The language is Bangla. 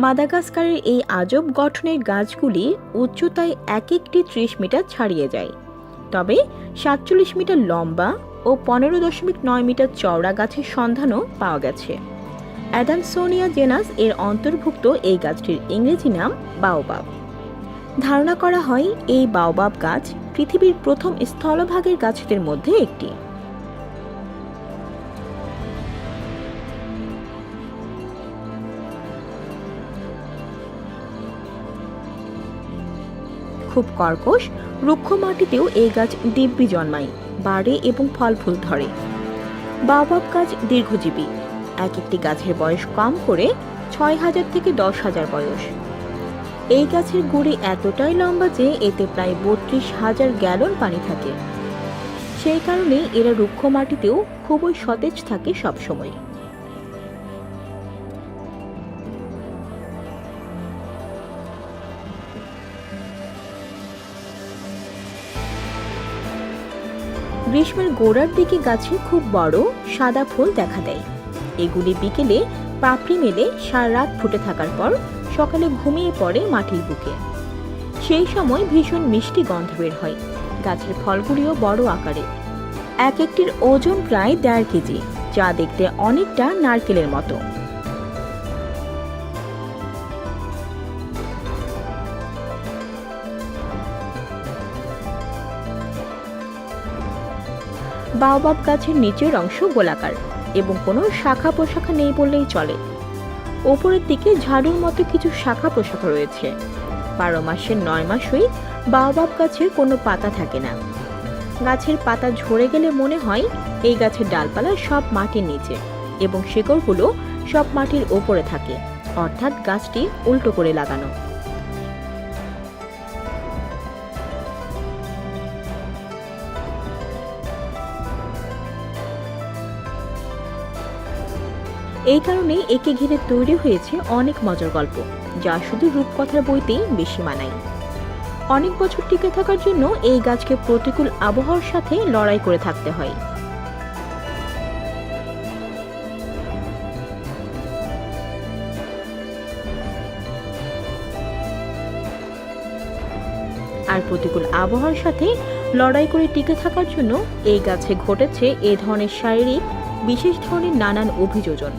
মাদাগাস্কারের এই আজব গঠনের গাছগুলি উচ্চতায় এক একটি ৩০ মিটার ছাড়িয়ে যায়, তবে ৪৭ মিটার লম্বা ও ১৫.৯ মিটার চওড়া গাছের সন্ধানও পাওয়া গেছে। অ্যাডামসোনিয়া জেনাস এর অন্তর্ভুক্ত এই গাছটির ইংরেজি নাম বাওবাব। ধারণা করা হয় এই বাওবাব গাছ পৃথিবীর প্রথম স্থলভাগের গাছদের মধ্যে একটি। খুব কর্কশ রুক্ষ মাটিতেও এই গাছ দিব্যি জন্মায়, বাড়ে এবং ফল ফুল ধরে। বাওবাব গাছ দীর্ঘজীবী, এক একটি গাছের বয়স কম করে ৬,০০০ থেকে ১০,০০০ বয়স। এই গাছের গুঁড়ি এতটাই লম্বা যে এতে প্রায় ৩২,০০০ গ্যালন পানি থাকে। সেই কারণে এরা রুক্ষ মাটিতেও খুবই সতেজ থাকে সবসময়। গ্রীষ্মের গোড়ার দিকে গাছে খুব বড় সাদা ফুল দেখা দেয়। এগুলি বিকেলে পাপড়ি মেলে সারা রাত ফুটে থাকার পর সকালে ঘুমিয়ে পড়ে মাটির বুকে। সেই সময় ভীষণ মিষ্টি গন্ধ বের হয়। গাছের ফলগুলিও বড় আকারের, এক একটির ওজন প্রায় ১.৫ কেজি, যা দেখতে অনেকটা নারকেলের মতো। বাওবাব গাছের নিচের অংশ গোলাকার এবং কোনো শাখা প্রশাখা নেই বললেই চলে। ওপরের দিকে ঝাড়ুর মতো কিছু শাখা প্রশাখা রয়েছে। ১২ মাসের ৯ মাসই বাওবাব গাছের কোনো পাতা থাকে না। গাছের পাতা ঝরে গেলে মনে হয় এই গাছের ডালপালা সব মাটির নিচে এবং শিকড়গুলো সব মাটির ওপরে থাকে, অর্থাৎ গাছটি উল্টো করে লাগানো। এই কারণে একে ঘিরে তৈরি হয়েছে অনেক মজার গল্প, যা শুধু রূপকথার বইতেই বেশি মানায়। অনেক বছর টিকে থাকার জন্য এই গাছকে প্রতিকূল আবহাওয়ার সাথে লড়াই করে থাকতে হয়। আর প্রতিকূল আবহাওয়ার সাথে লড়াই করে টিকে থাকার জন্য এই গাছে ঘটেছে এ ধরনের শারীরিক বিশেষ ধরনের নানান অভিযোজন।